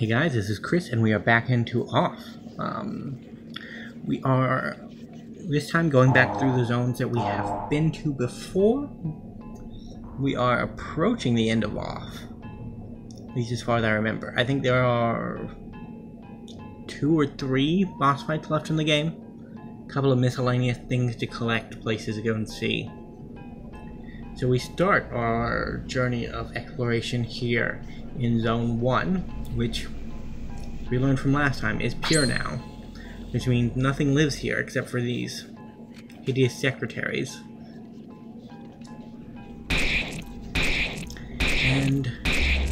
Hey guys, this is Chris, and we are back into Off. We are this time going back through the zones that we have been to before. We are approaching the end of Off, at least as far as I remember. I think there are 2 or 3 boss fights left in the game. A couple of miscellaneous things to collect, places to go and see. So we start our journey of exploration here in Zone 1, which we learned from last time is pure now, which means nothing lives here except for these hideous secretaries. And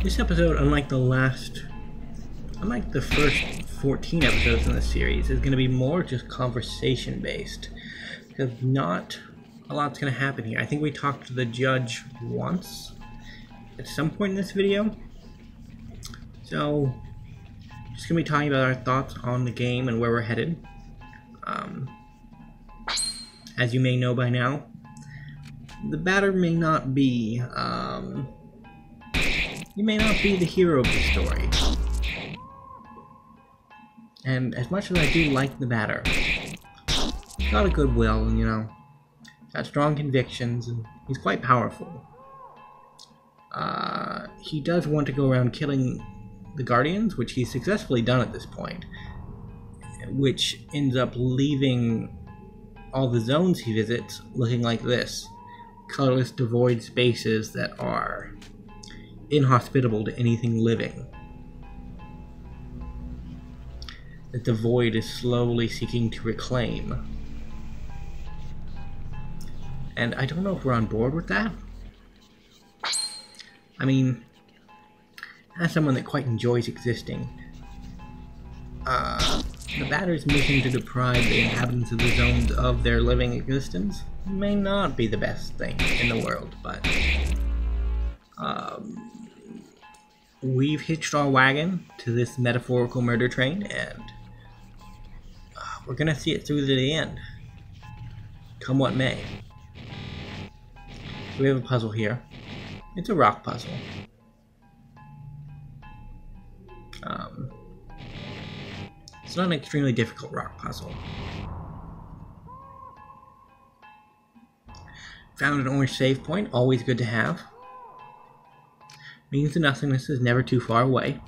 this episode, unlike the first 14 episodes in the series, is going to be more just conversation based, because not a lot's going to happen here. I think we talked to the judge once at some point in this video, so just going to be talking about our thoughts on the game and where we're headed. As you may know by now, the batter may not be, you may not be the hero of the story. And as much as I do like the batter, he's got a good will, and got strong convictions, and he's quite powerful. He does want to go around killing the Guardians, which he's successfully done at this point, which ends up leaving all the zones he visits looking like this: colorless, devoid spaces that are inhospitable to anything living, that the void is slowly seeking to reclaim. And I don't know if we're on board with that. I mean, as someone that quite enjoys existing, the batter's mission to deprive the inhabitants of the zones of their living existence may not be the best thing in the world, but we've hitched our wagon to this metaphorical murder train, and we're gonna see it through to the end, come what may. So we have a puzzle here. It's a rock puzzle. It's not an extremely difficult rock puzzle. Found an orange save point, always good to have. Means the nothingness is never too far away.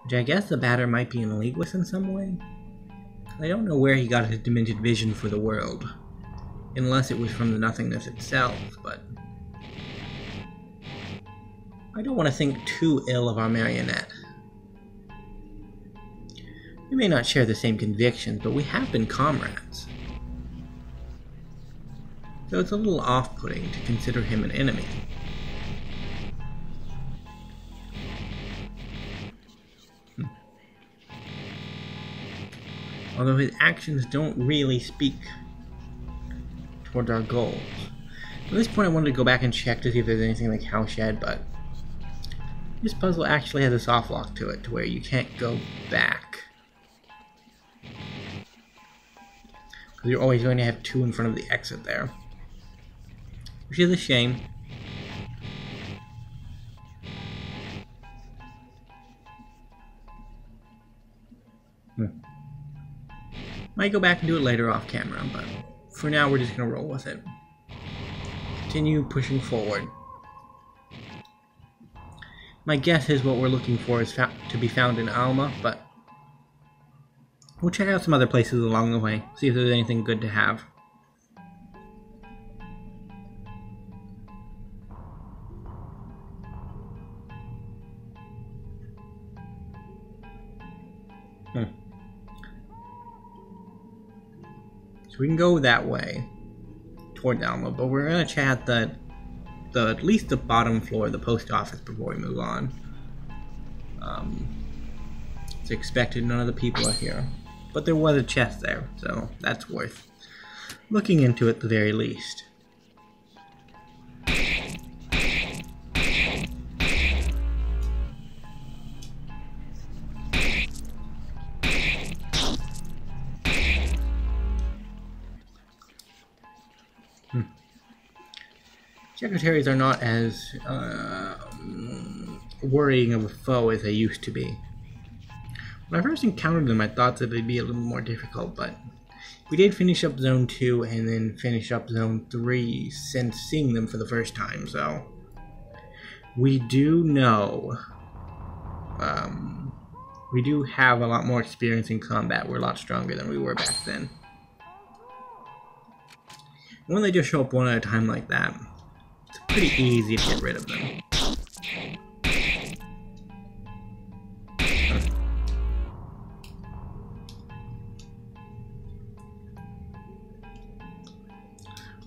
Which I guess the batter might be in league with in some way. I don't know where he got his demented vision for the world, unless it was from the nothingness itself, but I don't want to think too ill of our marionette. We may not share the same convictions, but we have been comrades. So it's a little off-putting to consider him an enemy. Although his actions don't really speak towards our goals. At this point I wanted to go back and check to see if there's anything like Cowshed, but this puzzle actually has a soft lock to it, to where you can't go back. Because you're always going to have 2 in front of the exit there. Which is a shame. Might go back and do it later off camera, but for now we're just going to roll with it. Continue pushing forward. My guess is what we're looking for is to be found in Alma, but we'll check out some other places along the way, see if there's anything good to have. So we can go that way toward Alma, but we're gonna chat at least the bottom floor of the post office before we move on. It's expected none of the people are here, but there was a chest there, so that's worth looking into at the very least. Secretaries are not as worrying of a foe as they used to be. When I first encountered them, I thought that they'd be a little more difficult, but we did finish up Zone 2 and then finish up Zone 3 since seeing them for the first time, so we do know, we do have a lot more experience in combat. We're a lot stronger than we were back then. And when they just show up one at a time like that, it's pretty easy to get rid of them.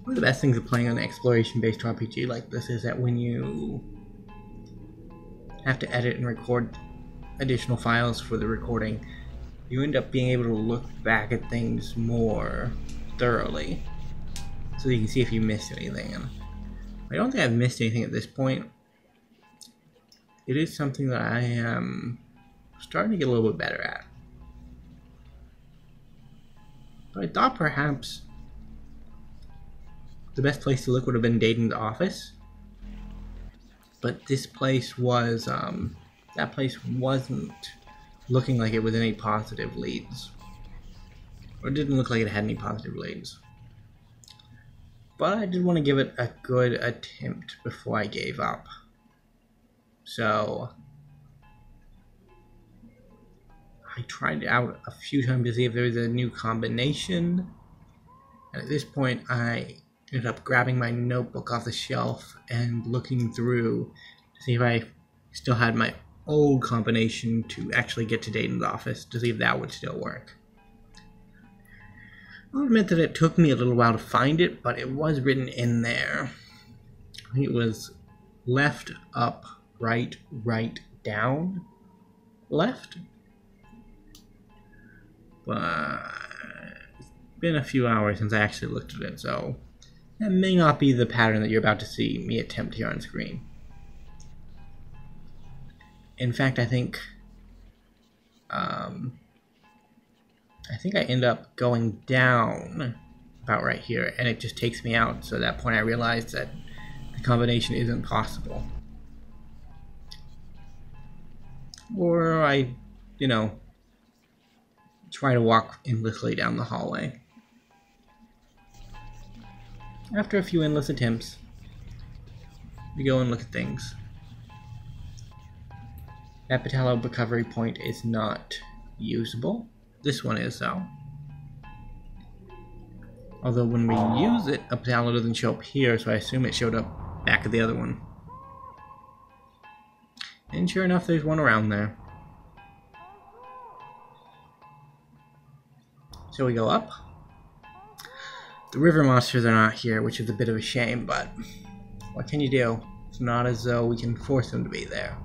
One of the best things of playing an exploration-based RPG like this is that when you have to edit and record additional files for the recording, you end up being able to look back at things more thoroughly, so you can see if you missed anything. And I don't think I've missed anything at this point. It is something that I am starting to get a little bit better at. But I thought perhaps the best place to look would have been Dayton's office. But this place was, that place wasn't looking like it was any positive leads. Or it didn't look like it had any positive leads. But I did want to give it a good attempt before I gave up. So I tried it out a few times to see if there was a new combination. And at this point I ended up grabbing my notebook off the shelf and looking through to see if I still had my old combination to actually get to Dayton's office, to see if that would still work. I'll admit that it took me a little while to find it, but it was written in there. It was left, up, right, right, down, left. But it's been a few hours since I actually looked at it, so that may not be the pattern that you're about to see me attempt here on screen. In fact, I think I end up going down about right here, and it just takes me out. So at that point I realized that the combination isn't possible. Or I, try to walk endlessly down the hallway. After a few endless attempts, we go and look at things. That Patalo recovery point is not usable. This one is, though. Although when we use it, a Patalo doesn't show up here, so I assume it showed up back at the other one. And sure enough, there's one around there. So we go up. The river monsters are not here, which is a bit of a shame, but what can you do? It's not as though we can force them to be there.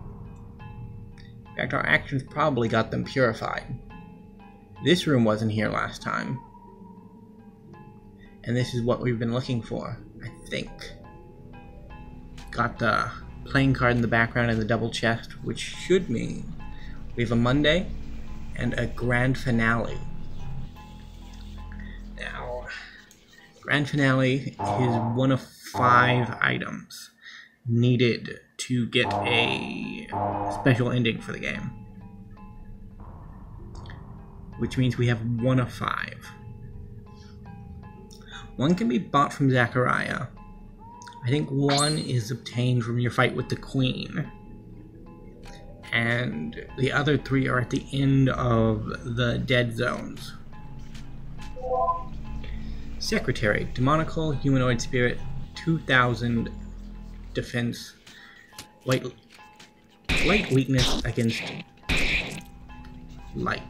In fact, our actions probably got them purified. This room wasn't here last time. And this is what we've been looking for, I think. Got the playing card in the background and the double chest, which should mean we have a Monday and a grand finale. Now, grand finale is one of 5 items needed to get a special ending for the game. Which means we have 1 of 5. One can be bought from Zachariah. I think 1 is obtained from your fight with the Queen. And the other 3 are at the end of the dead zones. Secretary, demonical humanoid spirit, 2000 defense, light weakness against light.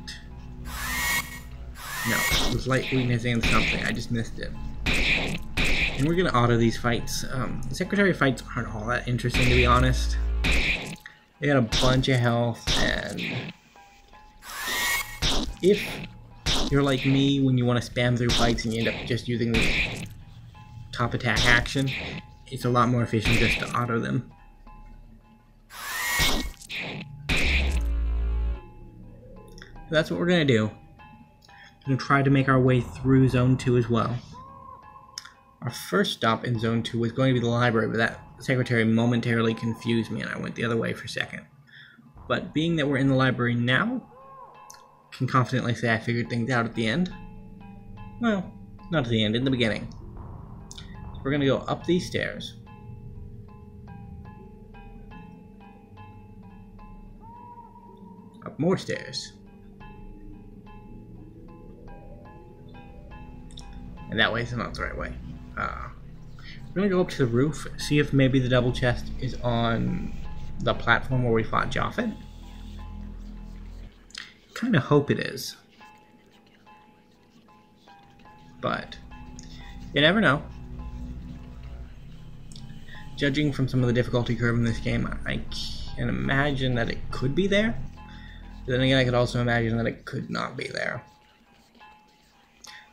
No, it was light weakness and something, I just missed it. And we're gonna auto these fights. The Secretary fights aren't all that interesting, to be honest. They got a bunch of health, and if you're like me when you want to spam through fights and you end up just using the top attack action, it's a lot more efficient just to auto them. So that's what we're gonna do. We're gonna try to make our way through Zone 2 as well. Our first stop in Zone 2 was going to be the library, but that secretary momentarily confused me and I went the other way for a second. But being that we're in the library now, I can confidently say I figured things out at the end. Well, not at the end, in the beginning. So we're going to go up these stairs. Up more stairs. And that way is not the right way. We're going to go up to the roof, see if maybe the double chest is on the platform where we fought Japhet. Kind of hope it is. But you never know. Judging from some of the difficulty curve in this game, I can imagine that it could be there. But then again, I could also imagine that it could not be there.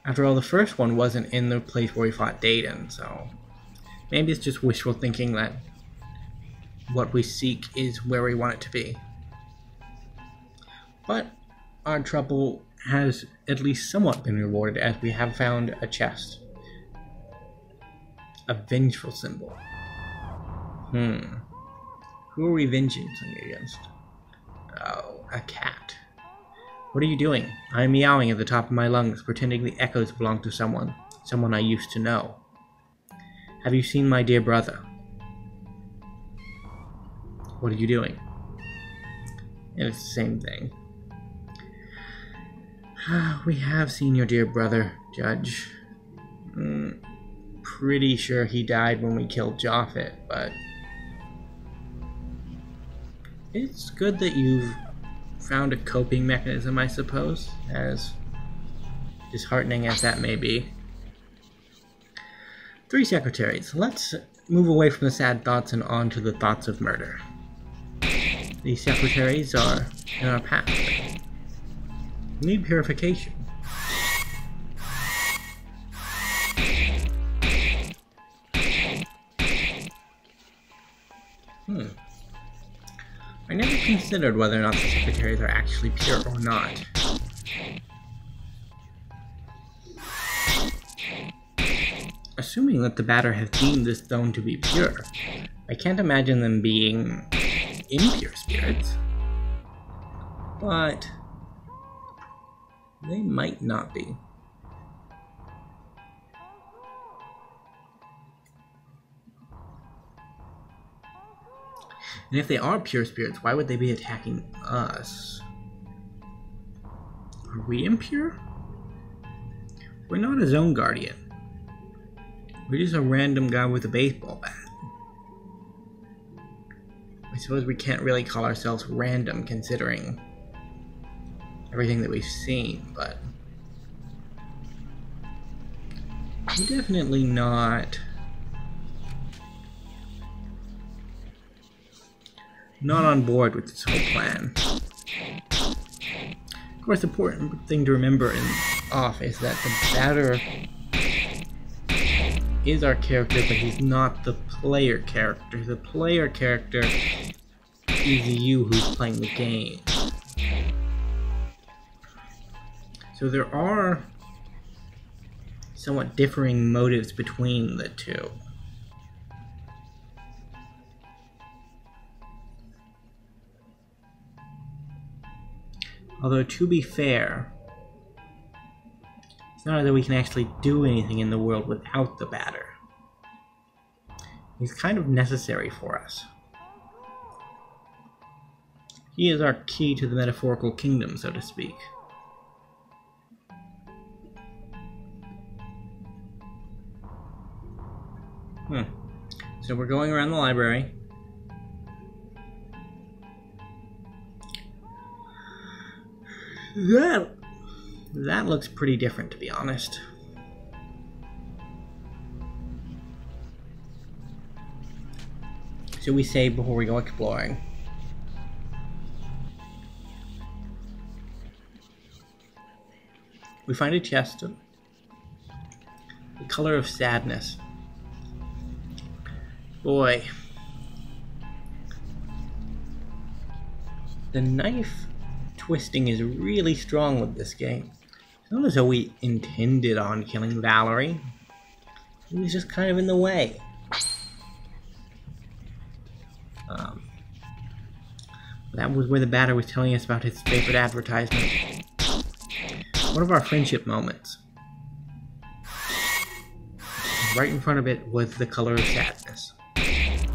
After all, the first one wasn't in the place where we fought Dayton, so maybe it's just wishful thinking that what we seek is where we want it to be. But our trouble has at least somewhat been rewarded, as we have found a chest. A vengeful symbol. Who are we venging against? Oh, a cat. What are you doing? I'm meowing at the top of my lungs, pretending the echoes belong to someone I used to know. Have you seen my dear brother? What are you doing? And it's the same thing. We have seen your dear brother, Judge. Pretty sure he died when we killed Japhet, but it's good that you've found a coping mechanism, I suppose, as disheartening as that may be. 3 secretaries. Let's move away from the sad thoughts and on to the thoughts of murder. These secretaries are in our path. We need purification. I never considered whether or not the secretaries are actually pure or not. Assuming that the batter has deemed this zone to be pure, I can't imagine them being impure spirits. But they might not be. And if they are pure spirits, why would they be attacking us? Are we impure? We're not a zone guardian. We're just a random guy with a baseball bat. I suppose we can't really call ourselves random considering everything that we've seen, but we're definitely not on board with this whole plan. Of course, the important thing to remember in off is that the batter is our character, but he's not the player character. The player character is you who's playing the game. So there are somewhat differing motives between the two. Although, to be fair, it's not that we can actually do anything in the world without the batter. He's kind of necessary for us. He is our key to the metaphorical kingdom, so to speak. So we're going around the library. That looks pretty different, to be honest. So we save before we go exploring. We find a chest. The color of sadness. Boy. The knife twisting is really strong with this game. It's not as though we intended on killing Valerie. He was just kind of in the way. That was where the batter was telling us about his favorite advertisement. One of our friendship moments. Right in front of it was the color of sadness. I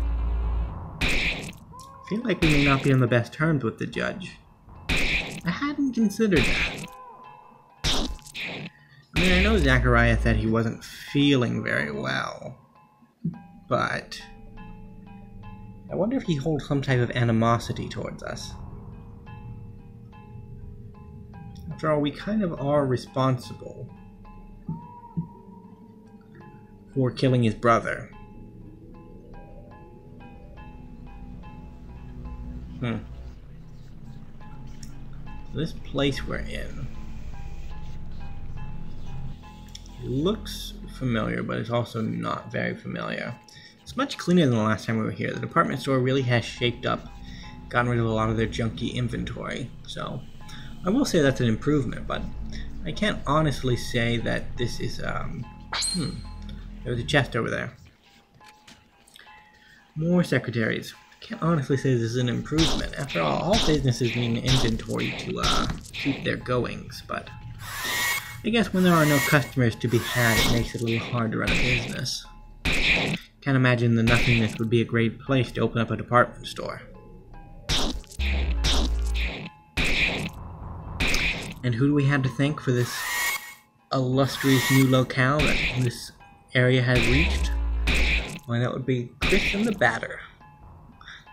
feel like we may not be on the best terms with the judge. I hadn't considered that. I mean, I know Zachariah said he wasn't feeling very well, but I wonder if he holds some type of animosity towards us. After all, we kind of are responsible for killing his brother. This place we're in looks familiar, but it's also not very familiar. It's much cleaner than the last time we were here. The department store really has shaped up, gotten rid of a lot of their junky inventory. So I will say that's an improvement, but I can't honestly say that this is, there's a chest over there. More secretaries. I can't honestly say this is an improvement. After all businesses need an inventory to keep their goings, but I guess when there are no customers to be had, it makes it a little hard to run a business. Can't imagine the nothingness would be a great place to open up a department store. And who do we have to thank for this illustrious new locale that this area has reached? Why, that would be Chris and the Batter,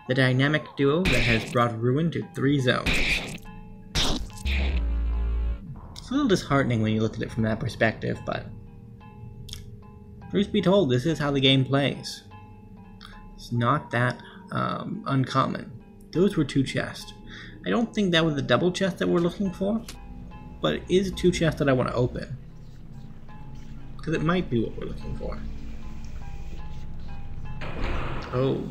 the dynamic duo that has brought ruin to 3 zones. It's a little disheartening when you look at it from that perspective, but truth be told, this is how the game plays. It's not that uncommon. Those were 2 chests. I don't think that was the double chest that we're looking for, but it is 2 chests that I want to open. Because it might be what we're looking for. Oh.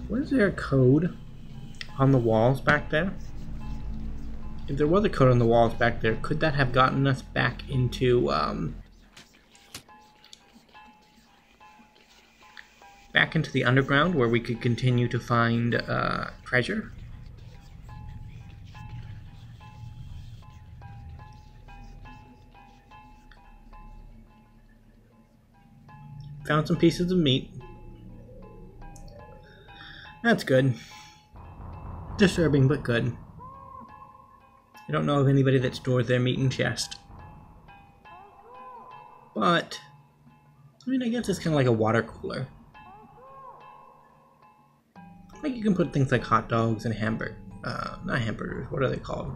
Was there a code on the walls back there? If there was a code on the walls back there, could that have gotten us back into, back into the underground where we could continue to find, treasure? Found some pieces of meat. That's good. Disturbing, but good. I don't know of anybody that stores their meat in chest. But, I mean, I guess it's kind of like a water cooler. Like, you can put things like hot dogs and not hamburgers, what are they called?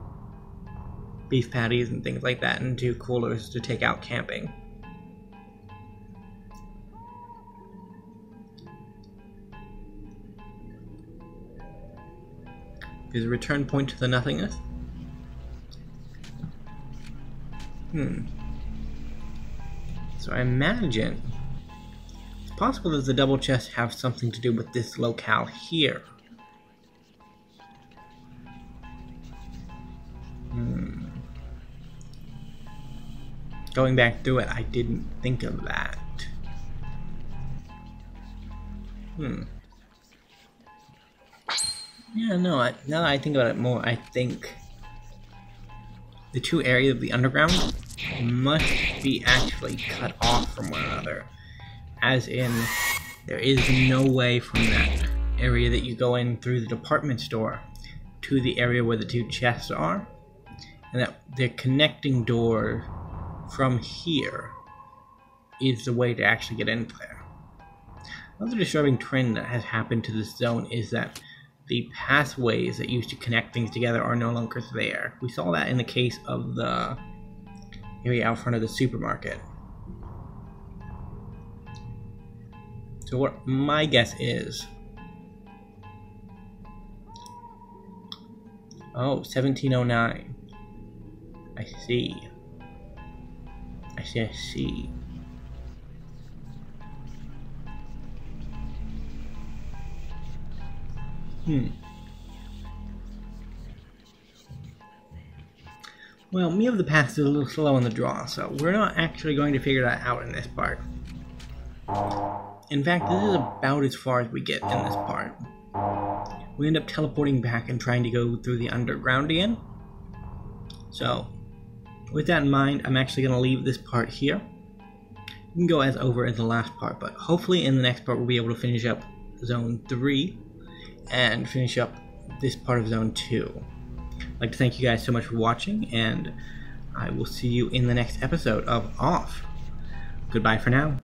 Beef patties and things like that into coolers to take out camping. Is a return point to the nothingness? So I imagine it's possible that the double chests have something to do with this locale here. Going back through it, I didn't think of that. Yeah, no, now that I think about it more, I think the 2 areas of the underground must be actually cut off from one another. As in, there is no way from that area that you go in through the department store to the area where the 2 chests are. And that the connecting door from here is the way to actually get into there. Another disturbing trend that has happened to this zone is that the pathways that used to connect things together are no longer there. We saw that in the case of the area out front of the supermarket. So what my guess is... Oh, 1709. I see. I see. Well, Me of the Past is a little slow in the draw, so we're not actually going to figure that out in this part. In fact, this is about as far as we get in this part. We end up teleporting back and trying to go through the underground again. So, with that in mind, I'm actually going to leave this part here. We can go as over as the last part, but hopefully in the next part we'll be able to finish up Zone 3 and finish up this part of Zone 2. I'd like to thank you guys so much for watching, and I will see you in the next episode of Off. Goodbye for now.